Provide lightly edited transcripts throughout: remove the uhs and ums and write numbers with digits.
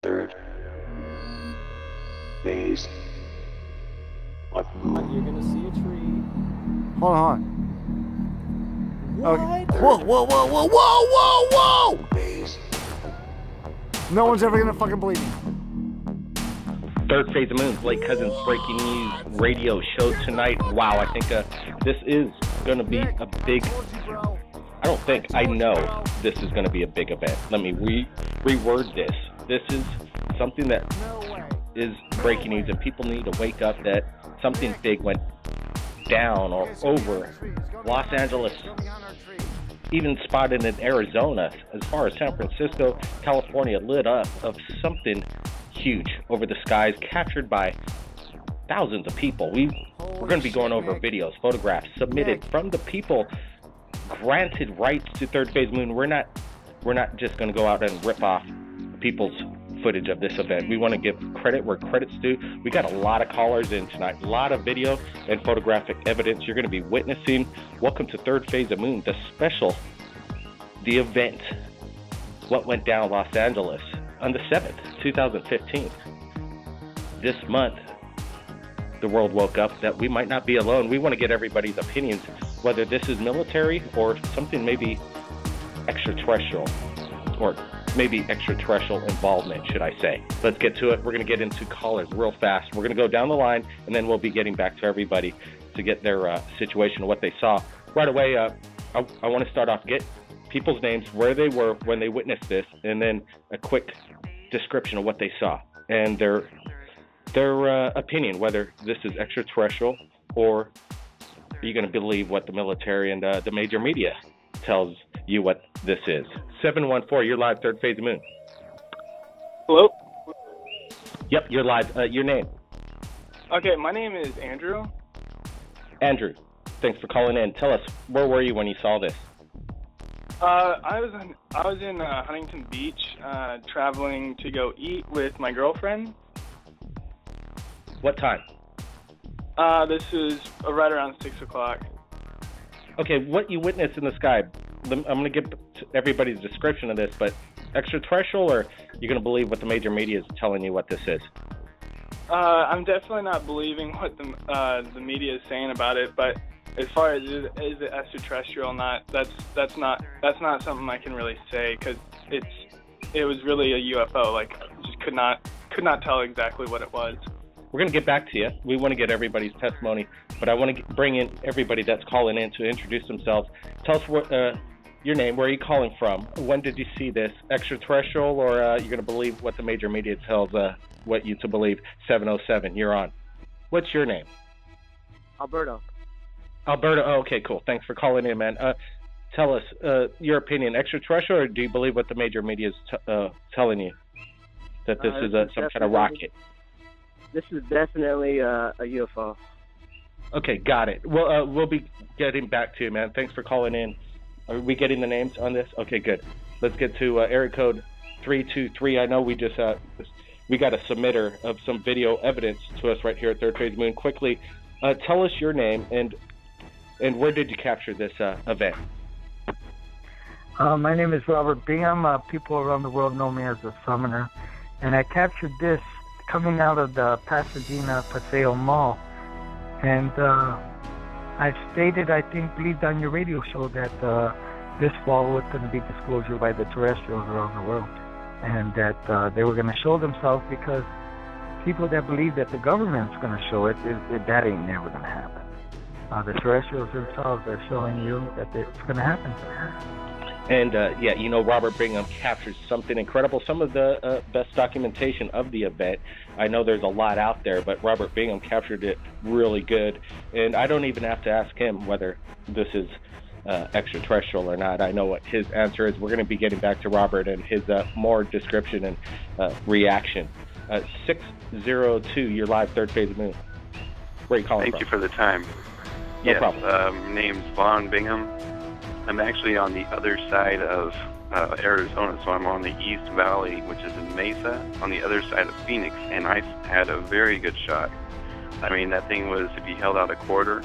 Third phase of moon. You're gonna see a tree. Hold on. What? Okay. Whoa, whoa, whoa, whoa, whoa, whoa, whoa! Phase. No one's ever gonna fucking believe me. Third Phase of Moon, Blake Cousins breaking news radio show tonight. Wow, I think this is going to be a big, I know this is going to be a big event. Let me reword this. This is something that is breaking news, and people need to wake up that something big went down or over Los Angeles, even spotted in Arizona, as far as San Francisco, California, lit up of something huge over the skies, captured by thousands of people. We're going to be going over videos, photographs submitted from the people granted rights to Third Phase Moon. We're not just going to go out and rip off people's footage of this event. We want to give credit where credit's due. We got a lot of callers in tonight, a lot of video and photographic evidence you're going to be witnessing. Welcome to Third Phase of Moon, the event, what went down in Los Angeles on the 7th, 2015. This month, the world woke up that we might not be alone. We want to get everybody's opinions, whether this is military or something maybe extraterrestrial, or maybe extraterrestrial involvement, should I say. Let's get to it. We're going to get into callers real fast. We're going to go down the line, and then we'll be getting back to everybody to get their situation, what they saw. Right away, I want to start off, get people's names, where they were when they witnessed this, and then a quick description of what they saw and their opinion, whether this is extraterrestrial or are you going to believe what the military and the major media tells you what this is. 714, you're live, Third Phase of Moon. Hello? Yep, you're live. Your name? Okay, my name is Andrew. Andrew, thanks for calling in. Tell us, where were you when you saw this? I was in Huntington Beach, traveling to go eat with my girlfriend. What time? This is right around 6 o'clock. Okay, what you witnessed in the sky, I'm going to give everybody's description of this, but extraterrestrial, or you're going to believe what the major media is telling you what this is? I'm definitely not believing what the media is saying about it, but as far as is it extraterrestrial or not, that's not something I can really say, because it was really a UFO. Like, just could not tell exactly what it was. We're going to get back to you. We want to get everybody's testimony, but I want to bring in everybody that's calling in to introduce themselves. Tell us what your name, where are you calling from, when did you see this, extraterrestrial, or you're going to believe what the major media tells what you to believe. 707, you're on. What's your name? Alberto. Alberto, oh, okay, cool. Thanks for calling in, man. Tell us your opinion, extraterrestrial, or do you believe what the major media is telling you, that this is some kind of rocket? This is definitely a UFO. Okay, got it. Well, we'll be getting back to you, man. Thanks for calling in. Are we getting the names on this? Okay, good. Let's get to area code 323. I know we just we got a submitter of some video evidence to us right here at Third Phase Moon. Quickly, tell us your name and where did you capture this event? My name is Robert Bingham. People around the world know me as the Summoner, and I captured this coming out of the Pasadena Paseo Mall. And I've stated, I think, believed on your radio show that this fall was going to be disclosure by the terrestrials around the world, and that they were going to show themselves, because people that believe that the government's going to show it, that ain't never going to happen. The terrestrials themselves are showing you that it's going to happen. And, yeah, you know, Robert Bingham captured something incredible, some of the best documentation of the event. I know there's a lot out there, but Robert Bingham captured it really good. And I don't even have to ask him whether this is extraterrestrial or not. I know what his answer is. We're going to be getting back to Robert and his more description and reaction. 602, you're live, Third Phase of Moon. Where are you calling from? Thank you for the time. No yes, problem. Name's Vaughn Bingham. I'm actually on the other side of Arizona, so I'm on the East Valley, which is in Mesa, on the other side of Phoenix, and I had a very good shot. I mean, that thing was, if you held out a quarter,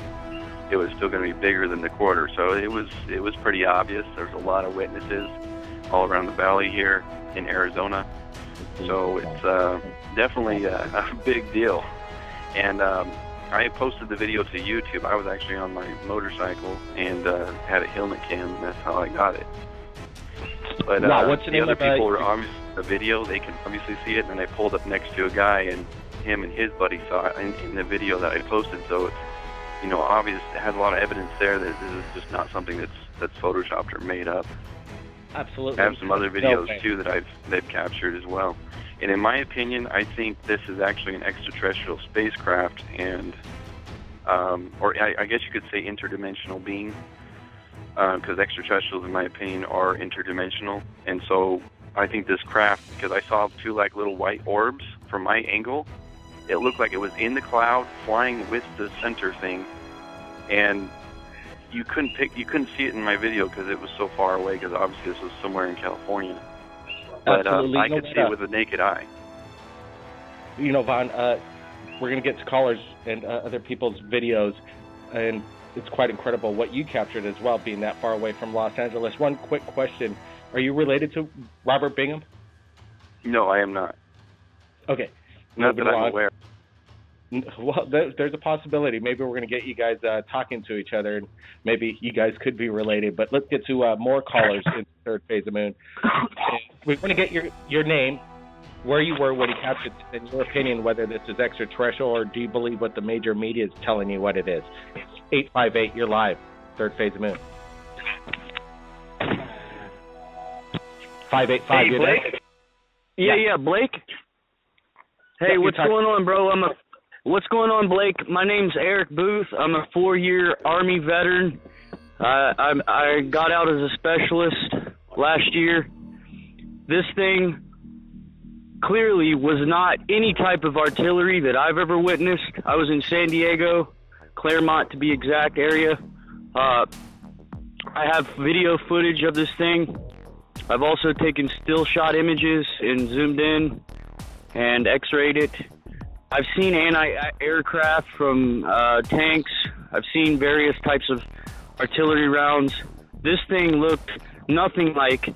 it was still going to be bigger than the quarter, so it was pretty obvious. There's a lot of witnesses all around the valley here in Arizona. So it's definitely a big deal. And I posted the video to YouTube. I was actually on my motorcycle and had a helmet cam, and that's how I got it. But what's the the name other of people are obviously the video. They can obviously see it, and I pulled up next to a guy, and him and his buddy saw it in the video that I posted. So it's, you know, obvious. It has a lot of evidence there that this is just not something that's photoshopped or made up. Absolutely. I have some other videos too that they've captured as well. And in my opinion, I think this is actually an extraterrestrial spacecraft, and or I guess you could say interdimensional being, because extraterrestrials, in my opinion, are interdimensional. And so I think this craft, because I saw two like little white orbs from my angle, it looked like it was in the cloud flying with the center thing, and you couldn't see it in my video because it was so far away, because obviously this was somewhere in California. But I could see it with the naked eye. You know, Vaughn, we're going to get to callers and other people's videos, and it's quite incredible what you captured as well, being that far away from Los Angeles. One quick question. Are you related to Robert Bingham? No, I am not. Okay. Not that I'm aware. Well, there's a possibility. Maybe we're going to get you guys talking to each other, and maybe you guys could be related. But let's get to more callers in Third Phase of Moon. We want to get your name, where you were when you captured, and your opinion whether this is extraterrestrial, or do you believe what the major media is telling you what it is. 858, you're live. Third Phase of Moon. 585. Hey, you're Blake? there? Yeah, Blake. Hey, what's going on, bro? What's going on, Blake? My name's Eric Booth. I'm a 4-year Army veteran. I got out as a specialist last year. This thing clearly was not any type of artillery that I've ever witnessed. I was in San Diego, Claremont to be exact area. I have video footage of this thing. I've also taken still shot images and zoomed in and x-rayed it. I've seen anti-aircraft from tanks. I've seen various types of artillery rounds. This thing looked nothing like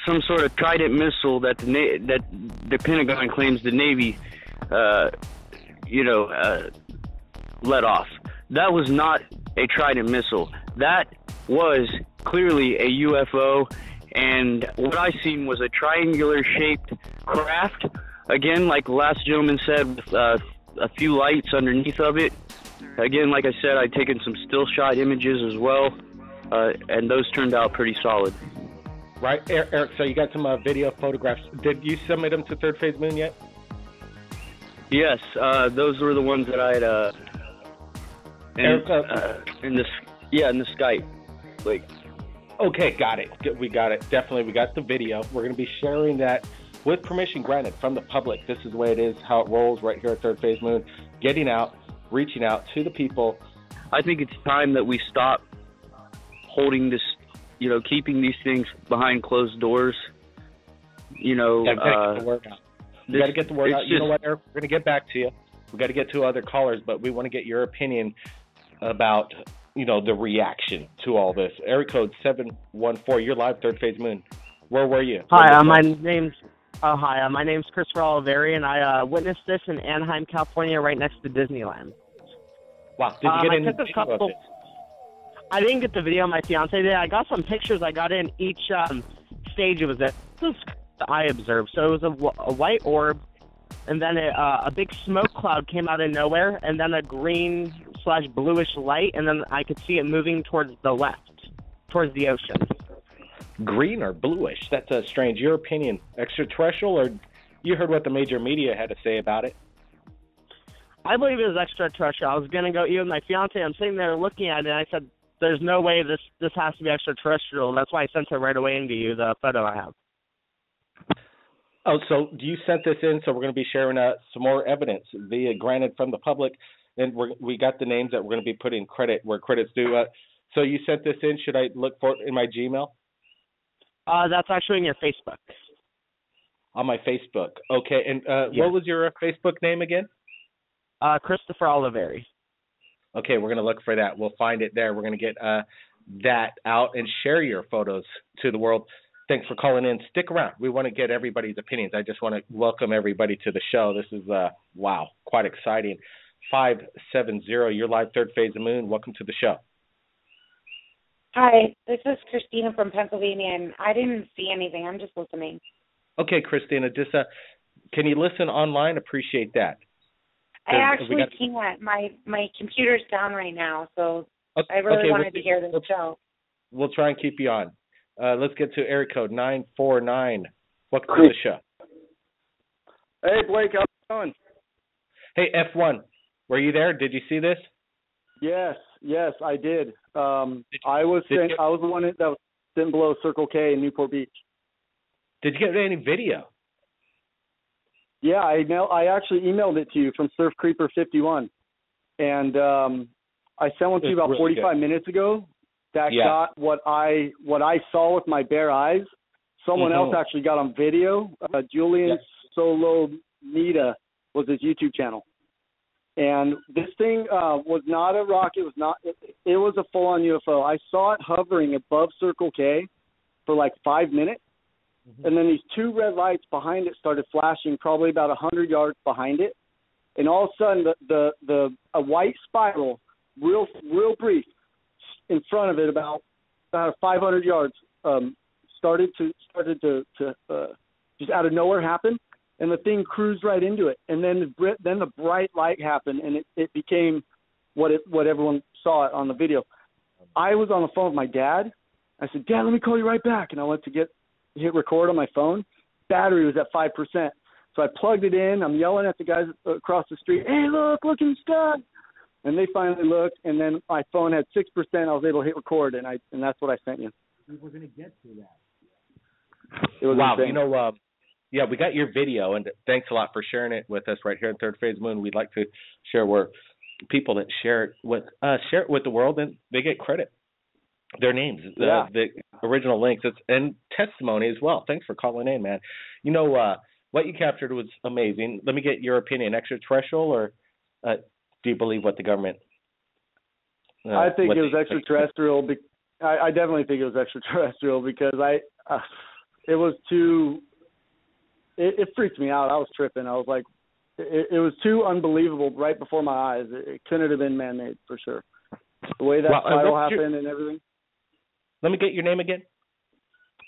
some sort of Trident missile that the Pentagon claims the Navy, let off. That was not a Trident missile. That was clearly a UFO, and what I seen was a triangular-shaped craft. Again, like the last gentleman said, with a few lights underneath of it. Again, like I said, I'd taken some still shot images as well, and those turned out pretty solid. Right, Eric, so you got some video photographs. Did you submit them to Third Phase Moon yet? Yes, those were the ones that I had in the Skype. Like, okay, got it. We got it. Definitely, we got the video. We're going to be sharing that with permission granted from the public. This is the way it is, how it rolls right here at Third Phase Moon. Getting out, reaching out to the people. I think it's time that we stop holding this, keeping these things behind closed doors. Got to get the word out. We got to get the word out. You know what, Eric? We're going to get back to you. We got to get to other callers, but we want to get your opinion about, the reaction to all this. Area code 714. You're live, Third Phase Moon. Where were you? Hi, my name's Christopher Oliveri, and I witnessed this in Anaheim, California, right next to Disneyland. Wow, did you get in the video of it? I didn't get the video. My fiance did. I got some pictures. I got in each stage. It was this I observed. So it was a white orb, and then a big smoke cloud came out of nowhere, and then a green/bluish light, and then I could see it moving towards the left, towards the ocean. Green or bluish? That's strange. Your opinion, extraterrestrial, or you heard what the major media had to say about it? I believe it was extraterrestrial. I was going to go eat with my fiance. I'm sitting there looking at it, and I said, there's no way this has to be extraterrestrial. That's why I sent it right away into you, the photo I have. Oh, so you sent this in, so we're going to be sharing some more evidence via granted from the public, and we got the names that we're going to be putting credit where credit's due. So you sent this in. Should I look for it in my Gmail? That's actually in your Facebook. On my Facebook. Okay, and what was your Facebook name again? Christopher Oliveri. Okay, we're going to look for that. We'll find it there. We're going to get that out and share your photos to the world. Thanks for calling in. Stick around. We want to get everybody's opinions. I just want to welcome everybody to the show. This is, wow, quite exciting. 570, you're live, Third Phase of Moon. Welcome to the show. Hi, this is Christina from Pennsylvania, and I didn't see anything. I'm just listening. Okay, Christina, just can you listen online? Appreciate that. I actually can't. My computer's down right now, so I really wanted to hear the show. We'll try and keep you on. Let's get to area code 949. Welcome to the show. Hey, Blake, how's it going? Hey, F1, were you there? Did you see this? Yes, I did. I was the one that was sitting below Circle K in Newport Beach. Did you get any video? Yeah, I actually emailed it to you from Surf Creeper 51, and I sent one to you about 45 minutes ago. That got what I saw with my bare eyes. Someone else actually got on video. Julian Solomita was his YouTube channel. And this thing was not a rocket. It was a full-on UFO. I saw it hovering above Circle K for like 5 minutes. And then these two red lights behind it started flashing probably about 100 yards behind it. And all of a sudden, a white spiral, real brief, in front of it about 500 yards, started to just out of nowhere happen. And the thing cruised right into it. And then the bright light happened, and it became what everyone saw it on the video. I was on the phone with my dad. I said, Dad, let me call you right back. And I went to hit record on my phone. Battery was at 5%. So I plugged it in. I'm yelling at the guys across the street, hey, look in the sky. And they finally looked, and then my phone had 6%. I was able to hit record, and that's what I sent you. We're going to get to that. It was wow, insane. You know, yeah, we got your video, and thanks a lot for sharing it with us right here in Third Phase Moon. We'd like to share where people that share it with the world, and they get credit. Their names, the original links, and testimony as well. Thanks for calling in, man. You know, what you captured was amazing. Let me get your opinion. Extraterrestrial, or do you believe what the government? I think it was extraterrestrial. I definitely think it was extraterrestrial because it was too. It freaked me out. I was tripping. I was like, it was too unbelievable right before my eyes. It couldn't have been man-made for sure. The way that spiral happened and everything. Let me get your name again.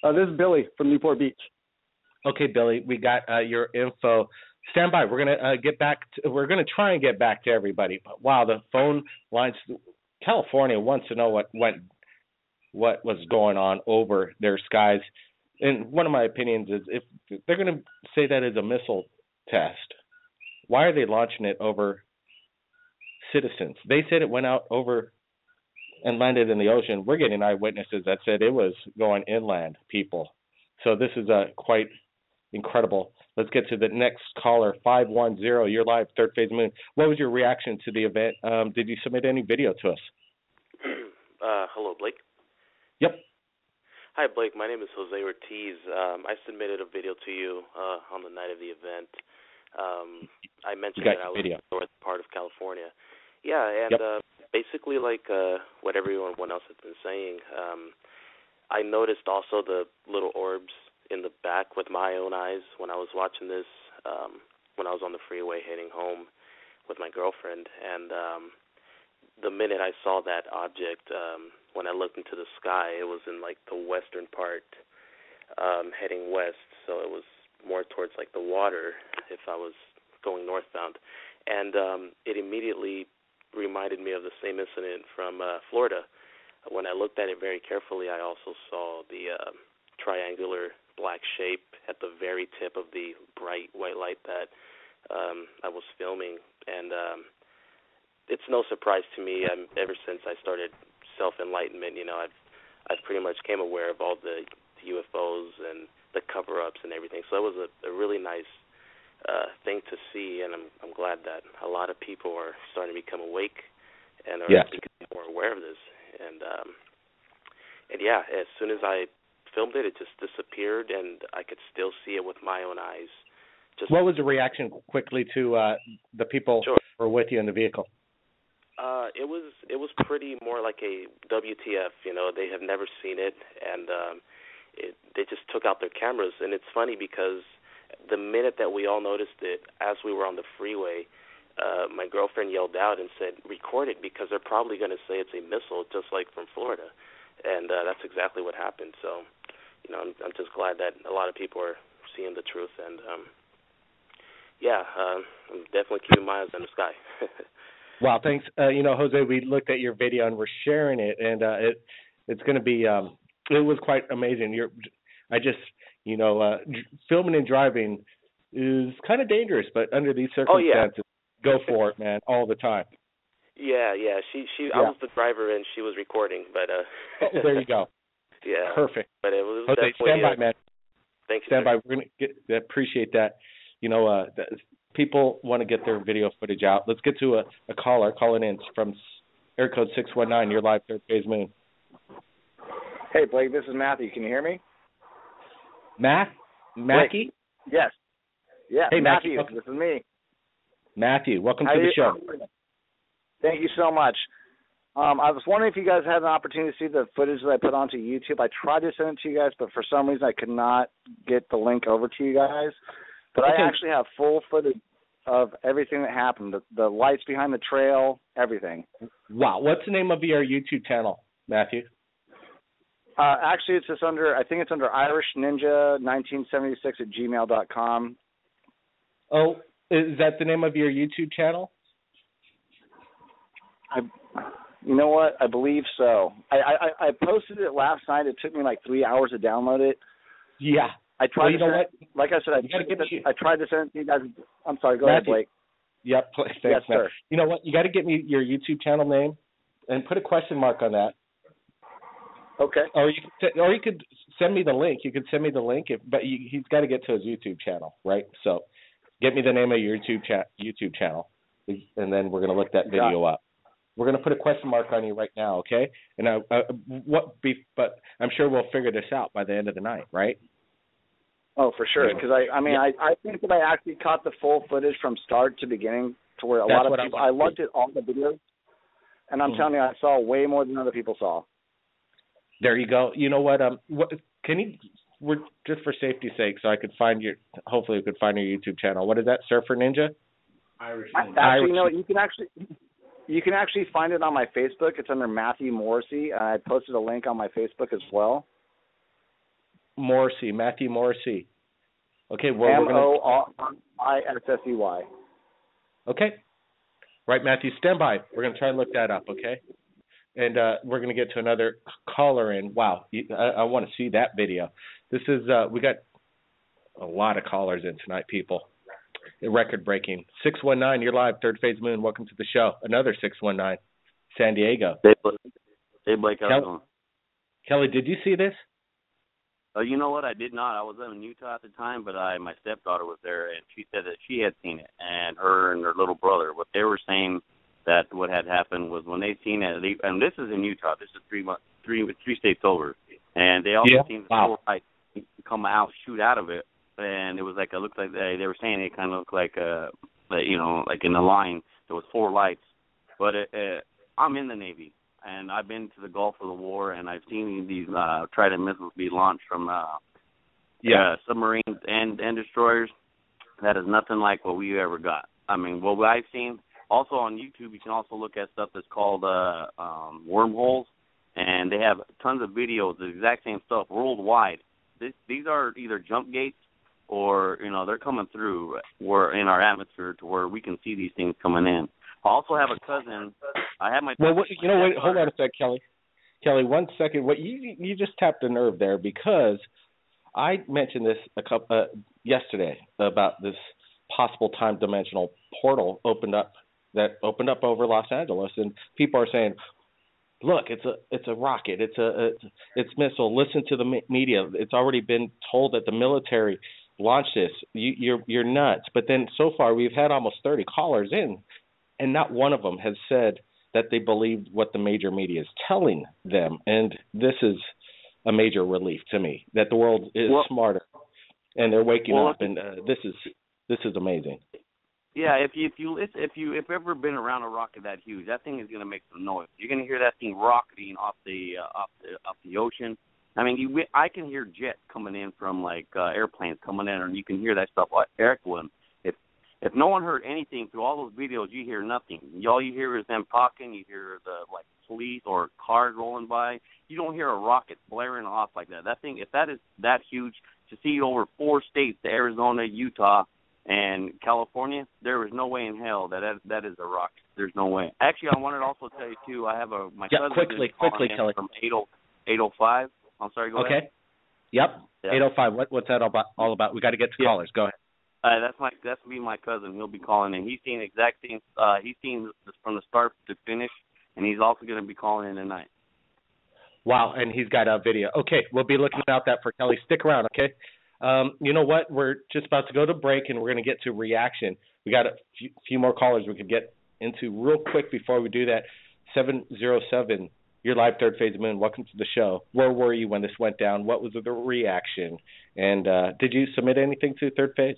This is Billy from Newport Beach. Okay, Billy, we got your info. Stand by. We're gonna we're gonna try and get back to everybody. But wow, the phone lines. California wants to know what was going on over their skies. And one of my opinions is if they're going to say that is a missile test, why are they launching it over citizens? They said it went out over and landed in the ocean. We're getting eyewitnesses that said it was going inland, people. So this is quite incredible. Let's get to the next caller, 510. You're live, Third Phase Moon. What was your reaction to the event? Did you submit any video to us? Hello, Blake. Yep. Hi, Blake. My name is Jose Ortiz. I submitted a video to you on the night of the event. I mentioned that I was in the north part of California. Yeah, and basically like what everyone else has been saying, I noticed also the little orbs in the back with my own eyes when I was watching this, when I was on the freeway heading home with my girlfriend. And the minute I saw that object, when I looked into the sky, it was in like the western part, heading west, so it was more towards like the water if I was going northbound. And it immediately reminded me of the same incident from Florida. When I looked at it very carefully, I also saw the triangular black shape at the very tip of the bright white light that I was filming. And it's no surprise to me. Ever since I started self-enlightenment, you know, I've pretty much came aware of all the UFOs and the cover-ups and everything. So it was a really nice thing to see, and I'm glad that a lot of people are starting to become awake and are becoming more aware of this. And yeah, as soon as I filmed it, it just disappeared, and I could still see it with my own eyes. What was the reaction quickly to the people who were with you in the vehicle? It was pretty more like a WTF, you know. They have never seen it, and they just took out their cameras. And it's funny because the minute that we all noticed it, as we were on the freeway, my girlfriend yelled out and said, "Record it, because they're probably going to say it's a missile, just like from Florida." And that's exactly what happened. So, I'm just glad that a lot of people are seeing the truth. And I'm definitely keeping my eyes on the sky. Wow, thanks. Jose, we looked at your video and we're sharing it, and it's going to be. It was quite amazing. Filming and driving is kind of dangerous, but under these circumstances, go for it, man, all the time. Yeah. I was the driver and she was recording, but there you go. Yeah. Perfect. But it was Jose, definitely stand by, man. Thank you. Stand by. We're gonna appreciate that. People want to get their video footage out. Let's get to a caller calling in from area code 619. You're live, Third Phase Moon. Hey, Blake, this is Matthew. Can you hear me? Mackie? Yes. Yeah, hey, Matthew. Mackie. This is me. Matthew, welcome to the show. Thank you so much. I was wondering if you guys had an opportunity to see the footage that I put onto YouTube. I tried to send it to you guys, but for some reason I could not get the link over to you guys. But I actually have full footage of everything that happened, the lights behind the trail, everything. Wow. What's the name of your YouTube channel, Matthew? Actually, it's just under Irish Ninja 1976 at gmail.com. Oh, is that the name of your YouTube channel? You know what? I believe so. I posted it last night. It took me like 3 hours to download it. Yeah. I tried like I said, I tried to send it to you guys. I'm sorry. Go ahead, Blake. Yep. Thanks, yes, man. sir. You know what? You got to get me your YouTube channel name and put a question mark on that. Okay. Or you could send me the link. You could send me the link, but he's got to get to his YouTube channel, right? So, get me the name of your YouTube channel, and then we're gonna look that video up. We're gonna put a question mark on you right now, okay? And but I'm sure we'll figure this out by the end of the night, right? Oh, for sure. Because I think that I actually caught the full footage from start to beginning, to where a lot of people. I looked at all the videos, and I'm telling you, I saw way more than other people saw. There you go. You know what? We're just for safety's sake, so I could find hopefully we could find your YouTube channel. What is that? Surfer Ninja? Irish Ninja. Actually, you can actually find it on my Facebook. It's under Matthew Morrissey. I posted a link on my Facebook as well. Matthew Morrissey. Okay, well, Morissey. Okay. Right, Matthew, stand by. We're going to try and look that up, okay? And we're going to get to another caller in. Wow, I want to see that video. This is, we got a lot of callers in tonight, people. Record breaking. 619, you're live, Third Phase Moon. Welcome to the show. Another 619, San Diego. Hey, Blake, how's it going? Kelly, did you see this? You know what? I did not. I was in Utah at the time, but my stepdaughter was there, and she said that she had seen it, and her little brother. What they were saying that what had happened was when they seen it, and this is in Utah. This is three states over, and they also seen the four lights come out, shoot out of it, and it was like it looked like they were saying it kind of looked like like in the line there was four lights. But I'm in the Navy, and I've been to the Gulf of the War, and I've seen these Trident missiles be launched from submarines and destroyers. That is nothing like what we ever got. I mean, what I've seen. Also on YouTube, you can also look at stuff that's called wormholes, and they have tons of videos, the exact same stuff worldwide. These are either jump gates or, they're coming through in our atmosphere to where we can see these things coming in. I also have a cousin. I have my. Well, wait, hold on a sec, Kelly. Kelly, 1 second. What you just tapped a nerve there, because I mentioned this yesterday about this possible time-dimensional portal that opened up over Los Angeles, and people are saying, "Look, it's a rocket, it's missile. Listen to the media. It's already been told that the military launched this. You're nuts." But then so far we've had almost 30 callers in, and not one of them has said that they believed what the major media is telling them. And this is a major relief to me that the world is smarter, and they're waking up, and this is amazing. Yeah, if you've ever been around a rocket that huge, that thing is going to make some noise. You're going to hear that thing rocketing off the ocean, I mean, I can hear jets coming in from like airplanes coming in, and you can hear that stuff like Eric would. If no one heard anything through all those videos, you hear nothing. All you hear is them talking. You hear the like police or cars rolling by. You don't hear a rocket blaring off like that. That thing, if that is that huge, to see over 4 states, Arizona, Utah, and California, there is no way in hell that is a rocket. There's no way. Actually, I wanted to also tell you too. I have my cousin quickly, Kelly. From 805. I'm sorry. Go ahead. Okay. Yep. 805. What's that all about? We got to get to callers. Go ahead. That's me, my cousin. He'll be calling in. He's seen exact things. He's seen this from the start to finish, and he's also going to be calling in tonight. Wow, and he's got a video. Okay, we'll be looking out that for Kelly. Stick around, okay? You know what? We're just about to go to break, and we're going to get to reaction. We got a few more callers we could get into real quick before we do that. 707, you're live, Third Phase of Moon. Welcome to the show. Where were you when this went down? What was the reaction? And did you submit anything to Third Phase?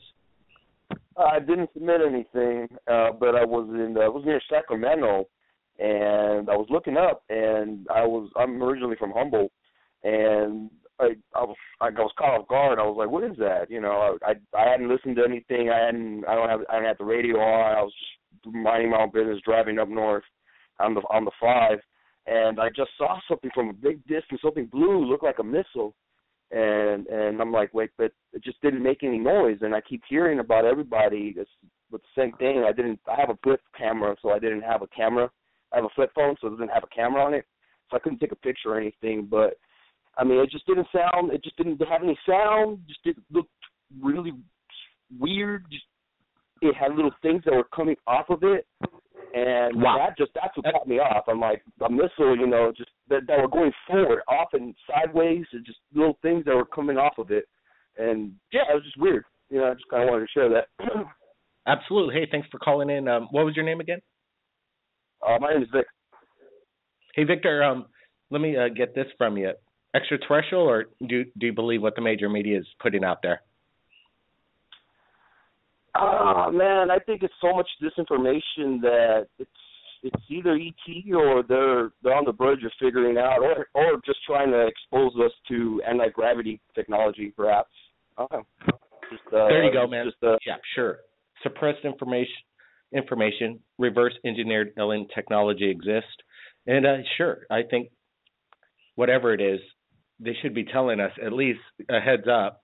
I didn't submit anything, but I was near Sacramento, and I was looking up, and I'm originally from Humboldt, and I was caught off guard. I was like, "What is that?" You know, I hadn't listened to anything. I didn't have the radio on. I was just minding my own business, driving up north on the 5, and I just saw something from a big distance, something blue, looked like a missile. And I'm like, wait, but it just didn't make any noise. And I keep hearing about everybody with the same thing. I have a flip camera, so I didn't have a camera. I have a flip phone, so it doesn't have a camera on it. So I couldn't take a picture or anything. But, I mean, it just didn't have any sound. Just didn't look really weird. It had little things that were coming off of it. And that's what caught me off. I'm like, a missile, you know, just that were going forward, off and sideways, and just little things that were coming off of it. And, yeah, it was just weird. You know, I just kind of wanted to share that. Absolutely. Hey, thanks for calling in. What was your name again? My name is Vic. Hey, Victor, let me get this from you. Extraterrestrial, or do you believe what the major media is putting out there? Oh, man, I think it's so much disinformation that it's either ET or they're on the verge of figuring out, or just trying to expose us to anti-gravity technology, perhaps. There you go, man. Yeah, sure. Suppressed information, reverse engineered alien technology exists. And sure, I think whatever it is, they should be telling us at least a heads up.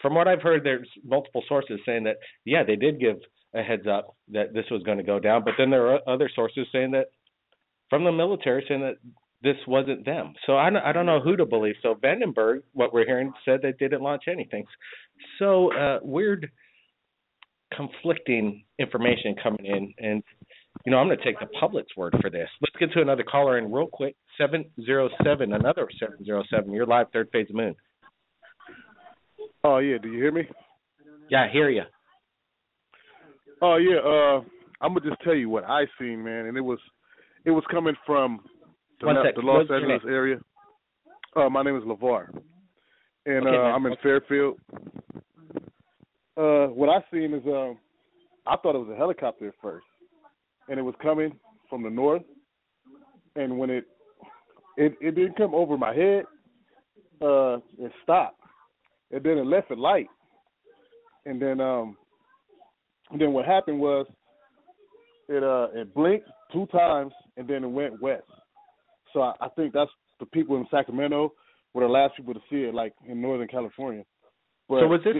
From what I've heard, there's multiple sources saying that, yeah, they did give a heads up that this was going to go down. But then there are other sources saying that, from the military, saying that this wasn't them. So I don't know who to believe. So Vandenberg, what we're hearing, said they didn't launch anything. So weird, conflicting information coming in. And, you know, I'm going to take the public's word for this. Let's get to another caller in real quick. 707, another 707. You're live, Third Phase of Moon. Oh, yeah. Do you hear me? Yeah, I hear you. Oh, yeah. I'm going to just tell you what I seen, man. And it was coming from the Los Angeles area. My name is LeVar. And okay, I'm in Fairfield. What I seen is I thought it was a helicopter at first. And it was coming from the north. And when it didn't come over my head, it stopped. And then it left a light. And then what happened was it blinked 2 times and then it went west. So I think that's the people in Sacramento were the last people to see it, like in Northern California. But so was this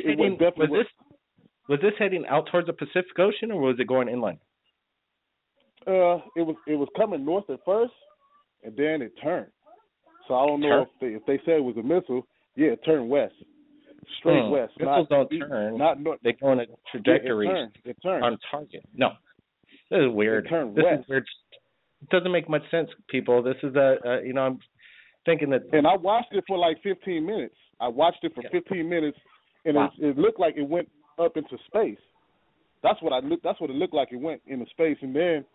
heading out towards the Pacific Ocean, or was it going inland? It was coming north at first, and then it turned. So I don't know if they said it was a missile. Yeah, it turned west. Straight west. Missiles don't turn. Not north. They go in a trajectory on target. No. This is weird. It turned this west. Is weird. It doesn't make much sense, people. This is I'm thinking that. And I watched it for like 15 minutes. I watched it for 15 minutes, and it looked like it went up into space. That's what it looked like. It went into space, and then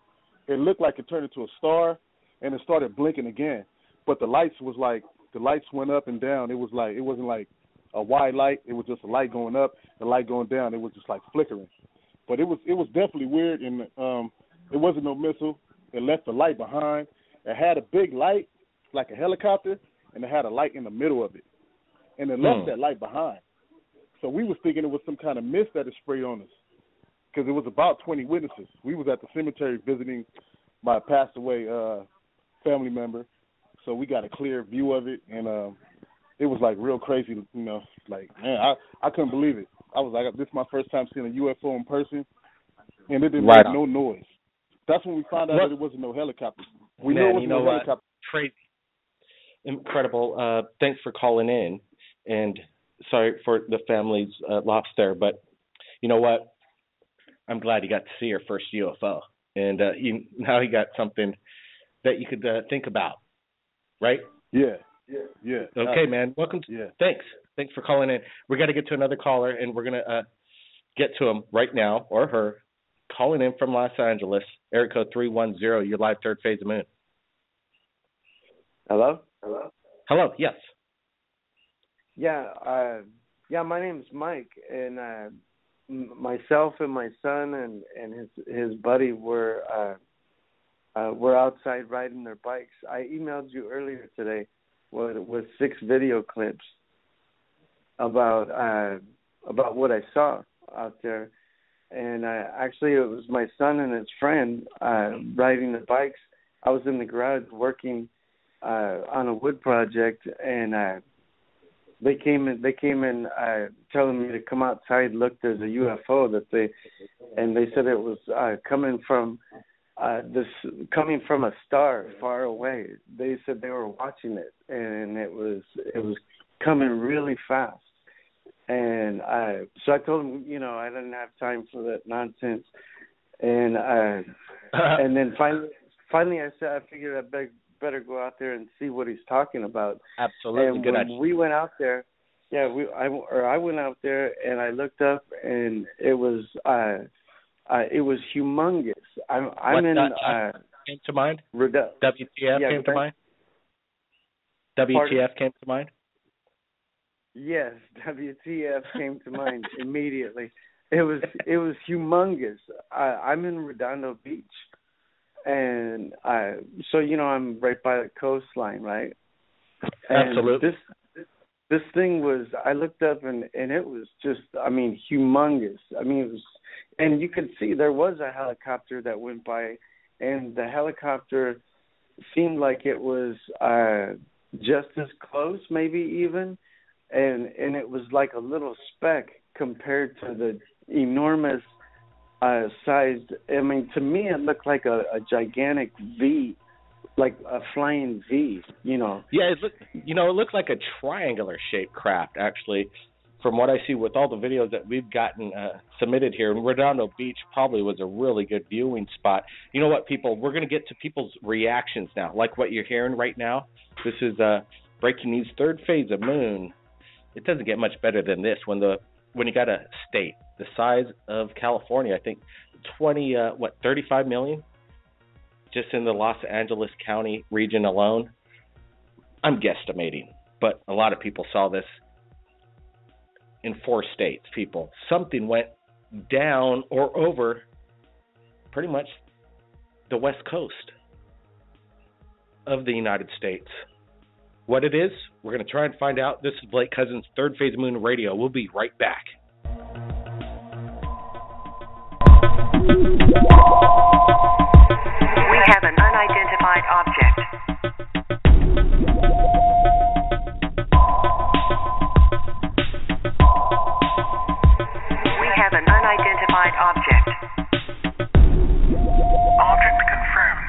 it looked like it turned into a star, and it started blinking again. But the lights went up and down. It wasn't like a wide light. It was just a light going up, the light going down. It was just like flickering. But it was definitely weird, and it wasn't no missile. It left the light behind. It had a big light, like a helicopter, and it had a light in the middle of it, and it left that light behind. So we was thinking it was some kind of mist that had sprayed on us, because it was about 20 witnesses. We was at the cemetery visiting my passed away family member, so we got a clear view of it, and it was like real crazy, you know. Like, man, I couldn't believe it. I was like, this is my first time seeing a UFO in person, and it didn't make no noise. That's when we found out that it wasn't no helicopter. We knew it was no helicopter. Crazy. Incredible. Thanks for calling in, and sorry for the family's loss there, but you know what? I'm glad you got to see your first UFO, and now you got something that you could think about, right? Yeah. Okay, man. Welcome. Thanks for calling in. We got to get to another caller, and we're gonna get to him right now, or her, calling in from Los Angeles, area code 310. You're live, Third Phase of Moon. Hello. Yes. Yeah. My name's Mike, and myself and my son and his buddy were outside riding their bikes. I emailed you earlier today with 6 video clips about what I saw out there, and actually it was my son and his friend riding the bikes. I was in the garage working on a wood project, and they came in telling me to come outside. Look, there's a UFO they said it was coming from a star far away. They said they were watching it, and it was coming really fast. And so I told them, you know, I didn't have time for that nonsense. And and then finally I said, I figured I better go out there and see what he's talking about. Absolutely. And when we went out there, I went out there and I looked up, and it was humongous. Came to mind? WTF came to mind? WTF came to mind? Yes, WTF came to mind immediately. It was humongous. I'm in Redondo Beach, and so you know I'm right by the coastline, right? And absolutely. This thing was. I looked up and it was just. I mean, humongous. I mean, it was, and you could see there was a helicopter that went by, and the helicopter seemed like it was just as close, maybe even. And it was like a little speck compared to the enormous sized. I mean, to me, it looked like a gigantic V, like a flying V. You know. Yeah, it looked like a triangular shaped craft. Actually, from what I see with all the videos that we've gotten submitted here, and Redondo Beach probably was a really good viewing spot. You know what, people? We're going to get to people's reactions now, like what you're hearing right now. This is breaking news. Third Phase of Moon. It doesn't get much better than this when you got a state the size of California. I think 35 million just in the Los Angeles County region alone. I'm guesstimating, but a lot of people saw this in 4 states. People, something went down or over pretty much the West Coast of the United States. What it is, we're going to try and find out. This is Blake Cousins, Third Phase of Moon Radio. We'll be right back. We have an unidentified object. We have an unidentified object. Object confirmed.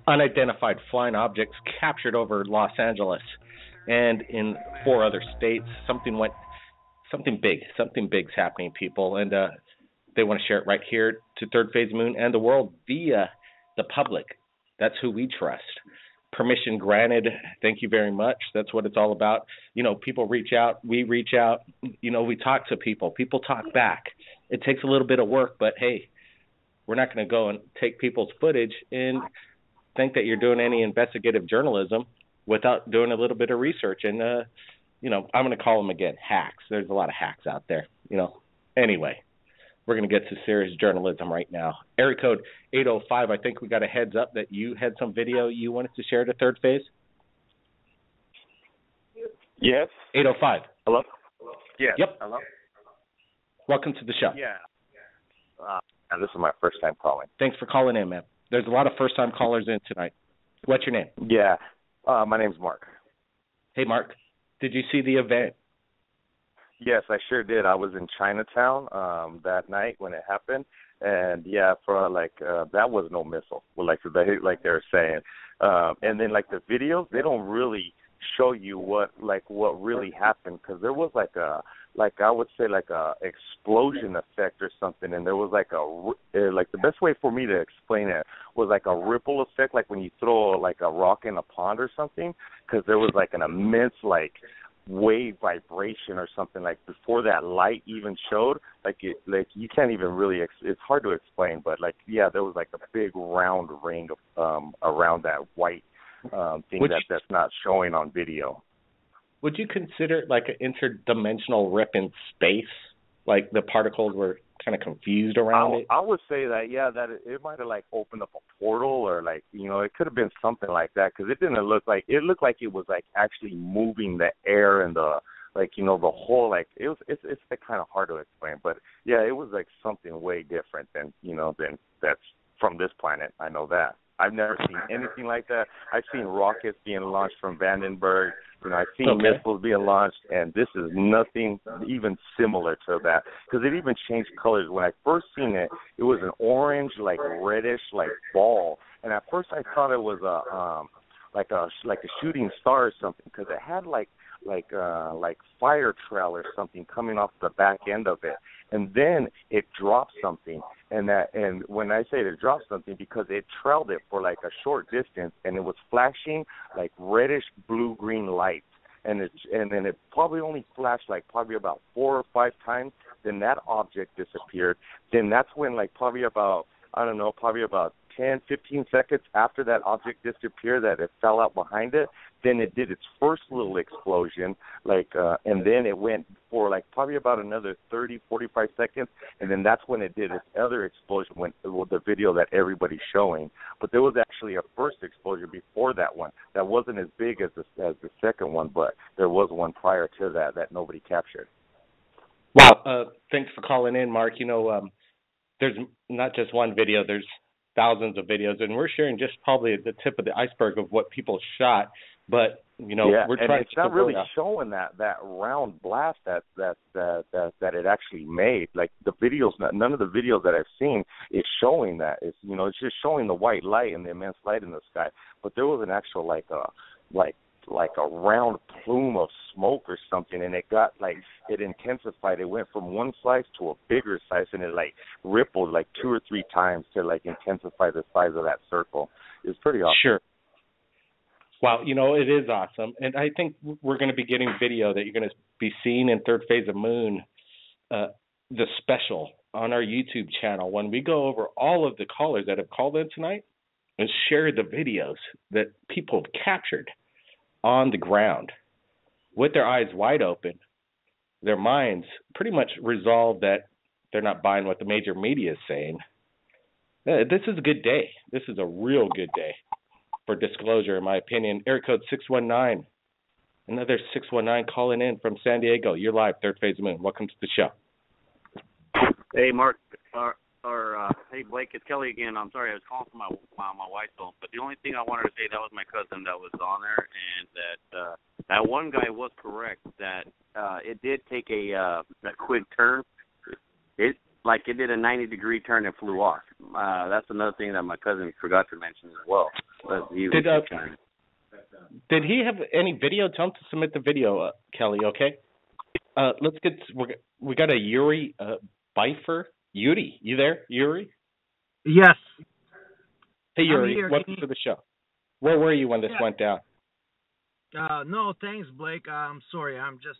unidentified flying objects captured over Los Angeles and in 4 other states. Something big's happening, people, and they want to share it right here to Third Phase Moon and the world via the public. That's who we trust. Permission granted. Thank you very much. That's what it's all about. People reach out. We reach out. We talk to people. People talk back. It takes a little bit of work, but hey, we're not going to go and take people's footage and think that you're doing any investigative journalism without doing a little bit of research. And, I'm going to call them again hacks. There's a lot of hacks out there, Anyway, we're going to get to serious journalism right now. Area code 805, I think we got a heads up that you had some video you wanted to share to Third Phase. Yes. 805. Hello? Yeah. Yep. Hello? Welcome to the show. Yeah. And this is my first time calling. Thanks for calling in, man. There's a lot of first-time callers in tonight. What's your name? Yeah. My name's Mark. Hey, Mark. Did you see the event? Yes, I sure did. I was in Chinatown that night when it happened, and yeah, for that was no missile, like they were saying. And then the videos, they don't really show you what really happened, because there was I would say a explosion effect or something, and there was the best way for me to explain it was a ripple effect, like when you throw a rock in a pond or something, because there was an immense wave vibration or something before that light even showed. You can't even really it's hard to explain, but there was a big round ring around that white thing that's not showing on video. Would you consider it an interdimensional rip in space? The particles were kind of confused around it? I would say that, that it might have opened up a portal, or it could have been something like that, because it didn't look like it was actually moving the air and the the whole it's kind of hard to explain, but yeah, it was something way different than than that's from this planet. I know that. I've never seen anything like that. I've seen rockets being launched from Vandenberg. I've seen missiles being launched, and this is nothing even similar to that, because it even changed colors. When I first seen it, it was an orange, reddish, ball, and at first I thought it was a shooting star or something, because it had fire trail or something coming off the back end of it, and then it dropped something. And when I say it dropped something, because it trailed it for a short distance, and it was flashing reddish blue-green lights, and then it probably only flashed probably about 4 or 5 times. Then that object disappeared. Then that's when probably about 10, 15 seconds after that object disappeared, that it fell out behind it, then it did its first little explosion, and then it went for probably about another 30, 45 seconds, and then that's when it did its other explosion, the video that everybody's showing. But there was actually a first explosion before that one that wasn't as big as the second one, but there was one prior to that nobody captured. Wow. Thanks for calling in, Mark. There's not just one video, there's thousands of videos, and we're sharing just probably the tip of the iceberg of what people shot. But we're trying. It's not really showing that round blast that it actually made. The videos, none of the videos that I've seen is showing that. It's it's just showing the white light and the immense light in the sky. But there was an actual a round plume of smoke or something, and it got it intensified. It went from one size to a bigger size, and it rippled 2 or 3 times to intensify the size of that circle. It was pretty awesome. Sure. Wow, it is awesome, and I think we're going to be getting video that you're going to be seeing in Third Phase of Moon, the special on our YouTube channel, when we go over all of the callers that have called in tonight and share the videos that people have captured on the ground with their eyes wide open, their minds pretty much resolved that they're not buying what the major media is saying. This is a good day. This is a real good day for disclosure, in my opinion. Area code 619. Another 619 calling in from San Diego. You're live, Third Phase of Moon. Welcome to the show. Hey, Mark. Hey, Blake, it's Kelly again. I'm sorry, I was calling for my wife's phone. But the only thing I wanted to say, that was my cousin that was on there, and that one guy was correct, that it did take a quick turn. like it did a 90-degree turn and flew off. That's another thing that my cousin forgot to mention as well. But he was did he have any video? Tell him to submit the video, Kelly, okay? Let's get, we got a Yuri Bifer. Yuri, you there, Yuri? Yes. Hey, Yuri, welcome to the show. Where were you when this went down? No, thanks, Blake. I'm sorry. I'm just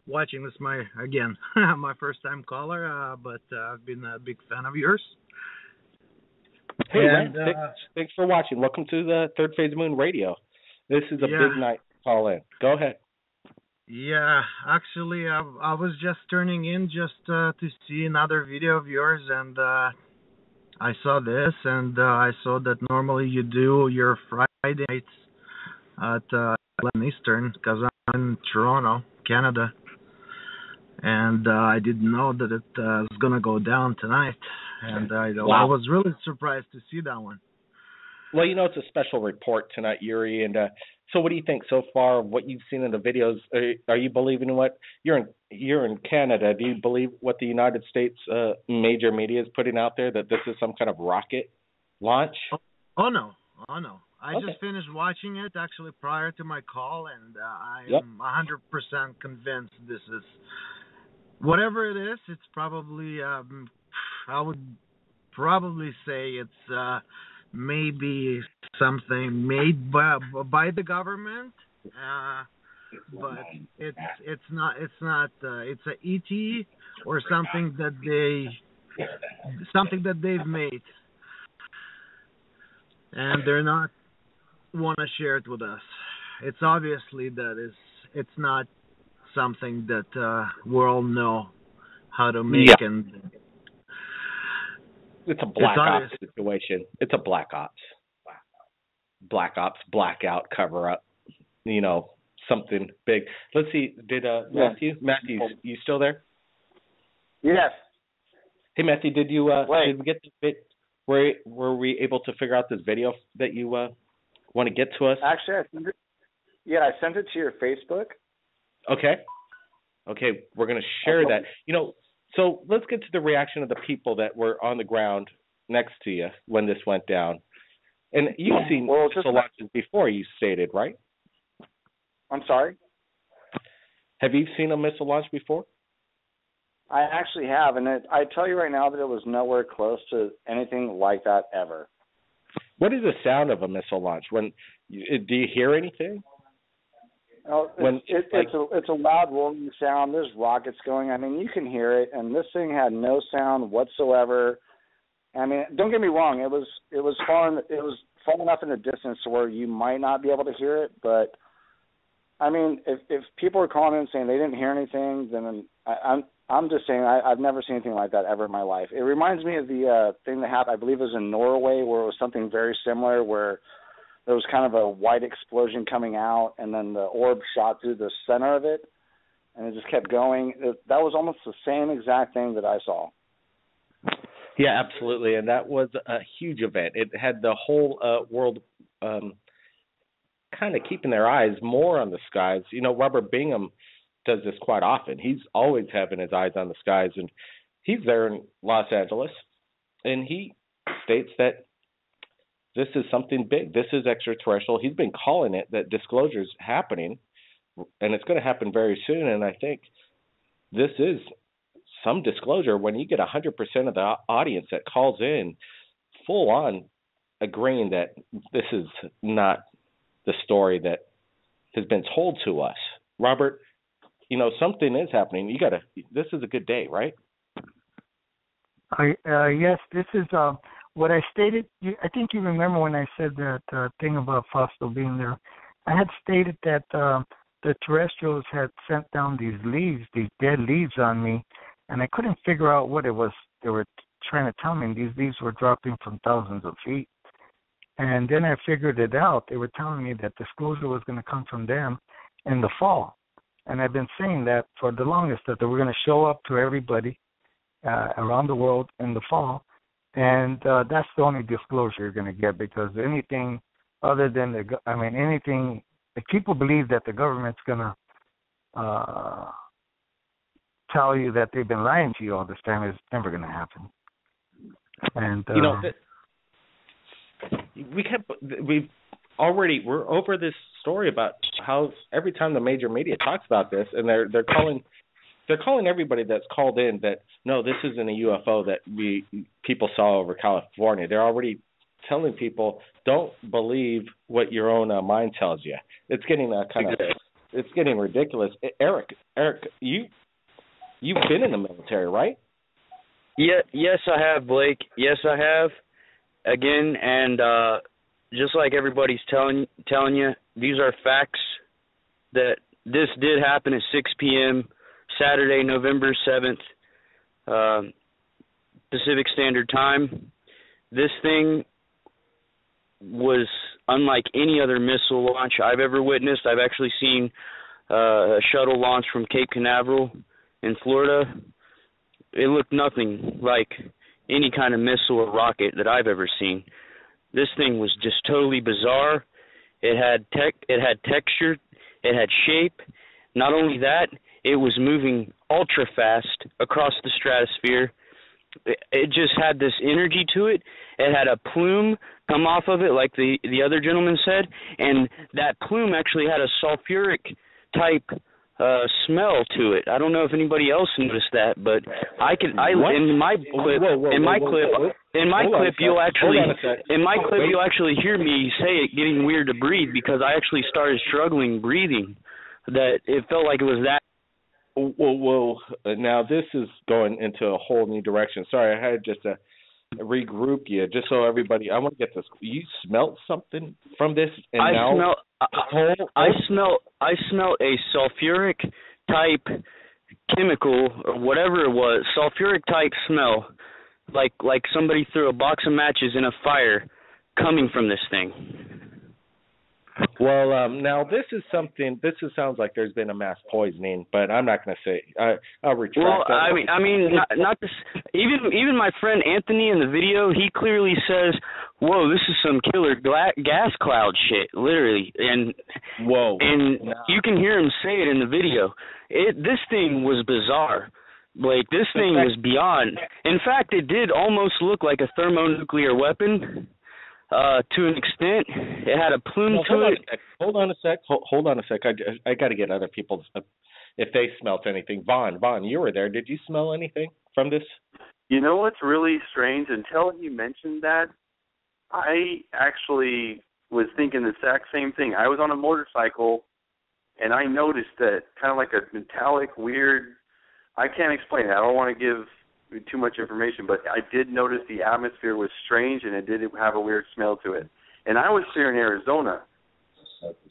watching this, my first-time caller, but I've been a big fan of yours. Hey, and, thanks for watching. Welcome to the Third Phase Moon Radio. This is a big night. Call in. Go ahead. Yeah, actually, I was just turning in just to see another video of yours, and I saw this, and I saw that normally you do your Friday nights at 11 Eastern, because I'm in Toronto, Canada, and I didn't know that it was going to go down tonight, and I was really surprised to see that one. Well, it's a special report tonight, Yuri, and so what do you think so far of what you've seen in the videos? Are you believing in what you're in Canada? Do you believe what the United States major media is putting out there, that this is some kind of rocket launch? Oh no. I just finished watching it actually prior to my call, and I am 100% convinced this is whatever it is. It's probably I would probably say it's maybe something made by the government, but it's not it's a ET or something that they've made, and they're not want to share it with us. It's obviously that it's not something that we all know how to make, and it's a black ops situation. It's a black ops, blackout, cover up. Something big. Let's see. Did Matthew, you still there? Yes. Hey, Matthew, did you did we get the bit? Were we able to figure out this video that you want to get to us? Actually, I sent it to your Facebook. Okay, we're going to share that. So let's get to the reaction of the people that were on the ground next to you when this went down. And you've seen missile launches before, you stated, right? I'm sorry? Have you seen a missile launch before? I actually have, and I tell you right now that it was nowhere close to anything like that ever. What is the sound of a missile launch? Do you hear anything? Oh, it's a loud rolling sound. There's rockets going. I mean, you can hear it, and this thing had no sound whatsoever. I mean, don't get me wrong. It was far enough in the distance to where you might not be able to hear it. But I mean, if people are calling in saying they didn't hear anything, then I'm just saying I've never seen anything like that ever in my life. It reminds me of the thing that happened. I believe it was in Norway, where it was something very similar, where there was kind of a white explosion coming out, and then the orb shot through the center of it, and it just kept going. That was almost the same exact thing that I saw. Yeah, absolutely, and that was a huge event. It had the whole world kind of keeping their eyes more on the skies. Robert Bingham does this quite often. He's always having his eyes on the skies, and he's there in Los Angeles, and he states that this is something big. This is extraterrestrial. He's been calling it that disclosure's happening, and it's going to happen very soon. And I think this is some disclosure when you get 100% of the audience that calls in full on agreeing that this is not the story that has been told to us. Robert, something is happening. This is a good day, right? Yes, this is what I stated. I think you remember when I said that thing about Fausto being there. I had stated that the terrestrials had sent down these dead leaves on me, and I couldn't figure out what it was they were trying to tell me. These leaves were dropping from thousands of feet. And then I figured it out. They were telling me that disclosure was going to come from them in the fall. And I've been saying that for the longest, that they were going to show up to everybody around the world in the fall. And that's the only disclosure you're going to get, because anything other than if people believe that the government's going to tell you that they've been lying to you all this time is never going to happen. And we're over this story about how every time the major media talks about this, and they're calling everybody that's called in that no, this isn't a UFO that people saw over California. They're already telling people don't believe what your own mind tells you. It's getting it's getting ridiculous. Eric, you've been in the military, right? Yeah, yes, I have, Blake. Yes, I have. Again, and just like everybody's telling you, these are facts that this did happen at 6 p.m. Saturday, November 7th, Pacific Standard Time. This thing was unlike any other missile launch I've ever witnessed. I've actually seen a shuttle launch from Cape Canaveral in Florida. It looked nothing like any kind of missile or rocket that I've ever seen. This thing was just totally bizarre. It had texture, it had shape. Not only that, it was moving ultra fast across the stratosphere. It just had this energy to it. It had a plume come off of it, like the other gentleman said, and that plume actually had a sulfuric type smell to it. I don't know if anybody else noticed that, but in my clip you'll actually hear me say it getting weird to breathe because I actually started struggling breathing. That it felt like it was that. Whoa. Now this is going into a whole new direction. Sorry, I had just to regroup you, just so everybody. I want to get this. You smelled something from this, and I smell a sulfuric type chemical or whatever it was, sulfuric type smell, like somebody threw a box of matches in a fire, coming from this thing. Well, now this sounds like there's been a mass poisoning, but I'm not going to say. I'll retract that. Well, I mean, not this. Even my friend Anthony in the video, he clearly says, "Whoa, this is some killer gas cloud shit," literally, and you can hear him say it in the video. This thing was bizarre. Blake, this thing was beyond. In fact, it did almost look like a thermonuclear weapon. To an extent, it had a plume to it. Hold on a sec. I got to get other people's if they smelt anything. Vaughn, you were there. Did you smell anything from this? You know what's really strange? Until you mentioned that, I actually was thinking the exact same thing. I was on a motorcycle, and I noticed that kind of like a metallic, weird. I can't explain it. I don't want to give too much information, but I did notice the atmosphere was strange and it did have a weird smell to it. And I was here in Arizona.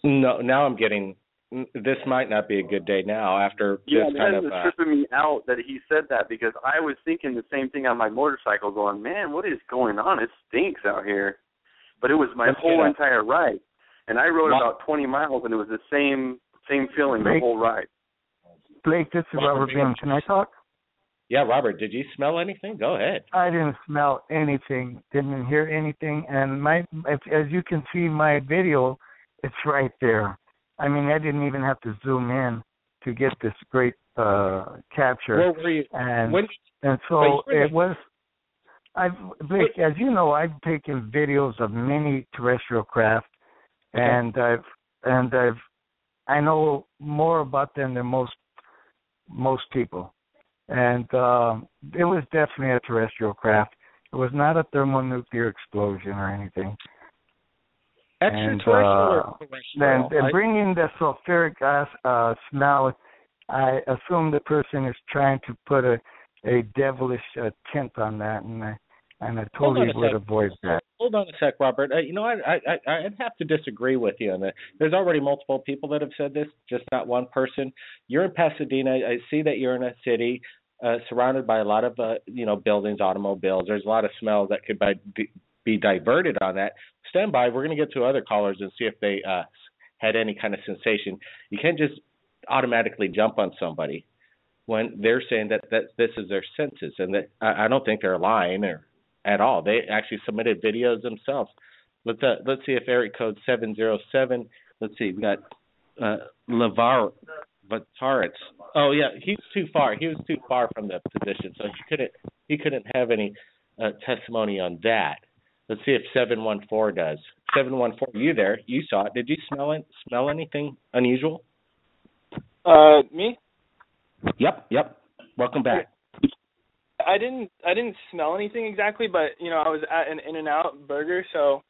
No, now I'm getting. This might not be a good day now after this kind of. Yeah, it's tripping me out that he said that because I was thinking the same thing on my motorcycle, going, "Man, what is going on? It stinks out here." But it was my whole entire ride, and I rode about 20 miles, and it was the same feeling the whole ride. Blake, this is Robert Beam. Can I talk? Yeah, Robert, did you smell anything? Go ahead. I didn't smell anything, didn't hear anything, and as you can see my video, it's right there. I mean, I didn't even have to zoom in to get this great capture. Where were you? And so it was. Blake, as you know, I've taken videos of many terrestrial craft, and I know more about them than most people. And it was definitely a terrestrial craft. It was not a thermonuclear explosion or anything. Extraterrestrial. And bringing the sulfuric gas smell, I assume the person is trying to put a devilish tint on that, and I totally would avoid that. Hold on a sec, Robert. I'd have to disagree with you on that. There's already multiple people that have said this, just not one person. You're in Pasadena. I see that you're in a city surrounded by a lot of buildings, automobiles. There's a lot of smell that could be diverted on that. Stand by. We're going to get to other callers and see if they had any kind of sensation. You can't just automatically jump on somebody when they're saying that this is their senses, and that I don't think they're lying at all. They actually submitted videos themselves. Let's see if area code 707. Let's see. We got Vitaritz. Oh yeah, he's too far. He was too far from the position, so he couldn't have any testimony on that. Let's see if 714 does. 714, you there? You saw it. Did you smell anything unusual? Me? Yep. Welcome back. I didn't smell anything exactly, but I was at an In-N-Out burger, so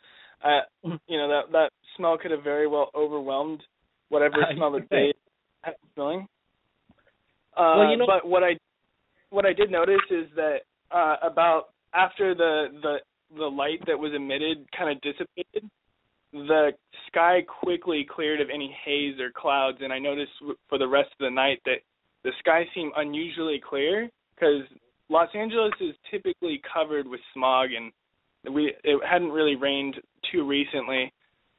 that smell could have very well overwhelmed whatever smell that they had smelling. But what I did notice is that about after the light that was emitted kind of dissipated, the sky quickly cleared of any haze or clouds, and I noticed for the rest of the night that the sky seemed unusually clear because Los Angeles is typically covered with smog, and it hadn't really rained too recently.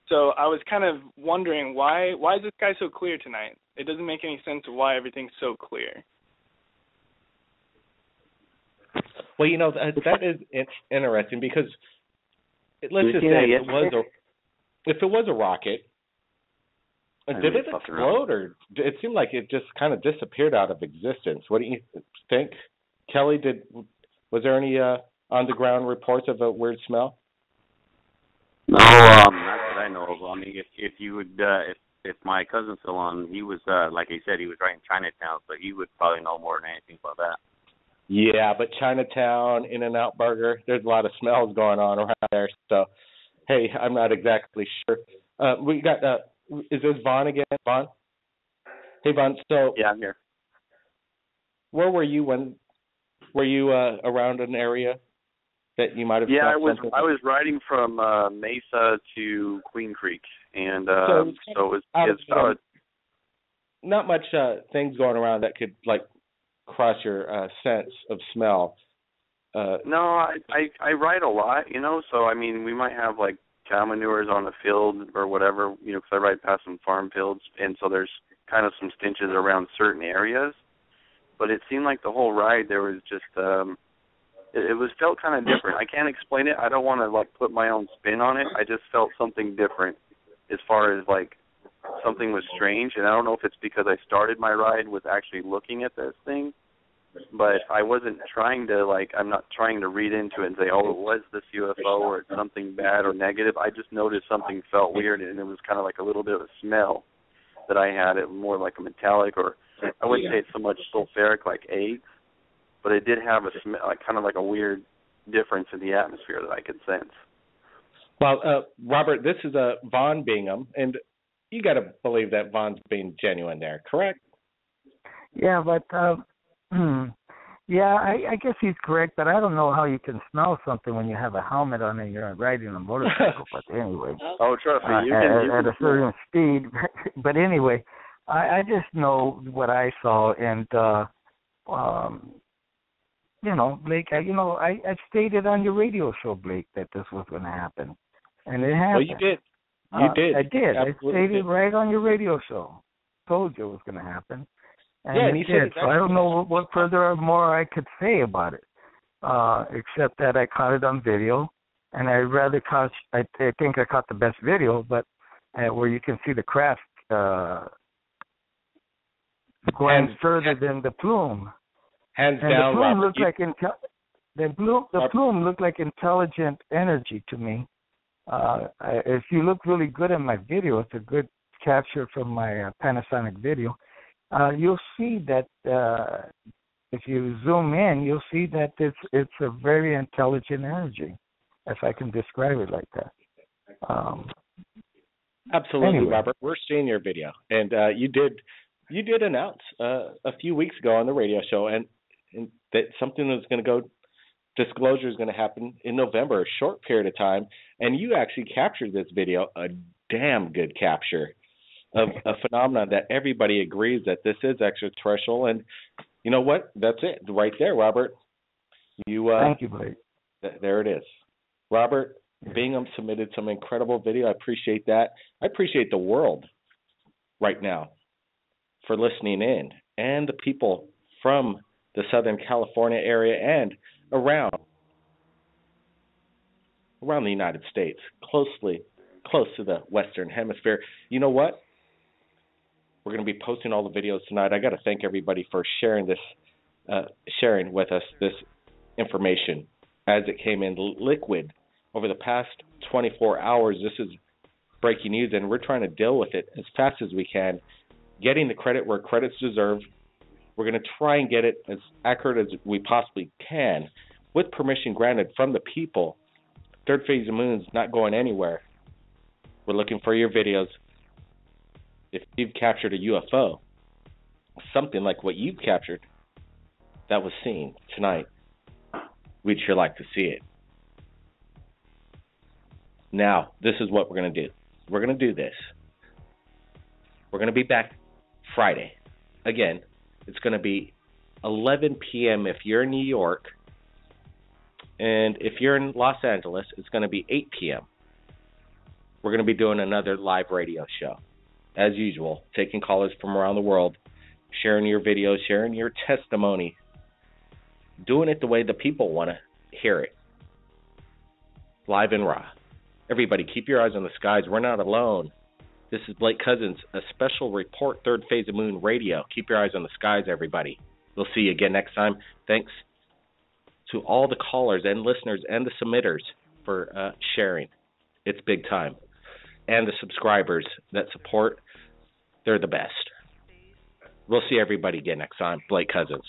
So I was kind of wondering why is the sky so clear tonight? It doesn't make any sense of why everything's so clear. Well, that is interesting because let's just say if it was a rocket, did it explode or it seemed like it just kind of disappeared out of existence? What do you think, Kelly? Was there any on the ground reports of a weird smell? No, not that I know of. I mean, if you would, if my cousin's still on, he was like he said, he was right in Chinatown, so he would probably know more than anything about that. Yeah, but Chinatown, In-N-Out Burger, there's a lot of smells going on around there. So, hey, I'm not exactly sure. We got, is this Vaughn again? Vaughn? Hey, Vaughn, so. Yeah, I'm here. Where were you were you around an area that you might have? Yeah, I was riding from Mesa to Queen Creek, and so it was not much things going around that could cross your sense of smell. No, I ride a lot, so I mean we might have cow manures on the field or whatever, because I ride past some farm fields, and so there's kind of some stenches around certain areas. But it seemed like the whole ride there was just it felt kind of different. I can't explain it. I don't want to put my own spin on it. I just felt something different as far as something was strange, and I don't know if it's because I started my ride with actually looking at this thing, but I wasn't trying to I'm not trying to read into it and say, oh, it was this UFO or it's something bad or negative. I just noticed something felt weird, and it was kind of a little bit of a smell that I had. It was more like a metallic, or I wouldn't say it's so much sulfuric like eggs, but it did have a smell, kind of a weird difference in the atmosphere that I could sense. Well, Robert, this is Vaughn Bingham, and you got to believe that Vaughn's being genuine there, correct? Yeah, but yeah, I guess he's correct, but I don't know how you can smell something when you have a helmet on and you're riding a motorcycle. But anyway, oh, trust me, you at a certain speed. But anyway, I just know what I saw, and Blake, I stated on your radio show, Blake, that this was going to happen, and it happened. Well, you did. You did. I did. Absolutely. I stated right on your radio show. Told you it was going to happen. And yeah, and you did. So I don't know what further or more I could say about it, except that I caught it on video, and I think I caught the best video, but where you can see the craft going further than the plume. Hands and down, the plume Robert. The plume looked like intelligent energy to me. If you look really good at my video, it's a good capture from my Panasonic video. You'll see that if you zoom in, you'll see that it's a very intelligent energy, if I can describe it like that. Absolutely, anyway. Robert. We're seeing your video, and you did announce a few weeks ago on the radio show, and that something was going to go. Disclosure is going to happen in November, a short period of time, and you actually captured this video, a damn good capture of a phenomenon that everybody agrees that this is extraterrestrial. And you know what? That's it right there, Robert. Thank you, Blake. There it is. Robert Bingham submitted some incredible video. I appreciate that. I appreciate the world right now for listening in, and the people from the Southern California area and around the United States, close to the Western Hemisphere. You know what? We're going to be posting all the videos tonight. I got to thank everybody for sharing with us this information as it came in liquid over the past 24 hours. This is breaking news, and we're trying to deal with it as fast as we can, getting the credit where credit's deserved. We're going to try and get it as accurate as we possibly can, with permission granted from the people. Third Phase of Moon's not going anywhere. We're looking for your videos. If you've captured a UFO, something like what you've captured that was seen tonight, we'd sure like to see it. Now, this is what we're going to do. We're going to do this. We're going to be back Friday. Again, it's going to be 11 p.m. if you're in New York. And if you're in Los Angeles, it's going to be 8 p.m. We're going to be doing another live radio show. As usual, taking callers from around the world, sharing your videos, sharing your testimony, doing it the way the people want to hear it. Live and raw. Everybody, keep your eyes on the skies. We're not alone. This is Blake Cousins, a special report, Third Phase of Moon Radio. Keep your eyes on the skies, everybody. We'll see you again next time. Thanks to all the callers and listeners and the submitters for sharing. It's big time. And the subscribers that support, they're the best. We'll see everybody again next time. Blake Cousins.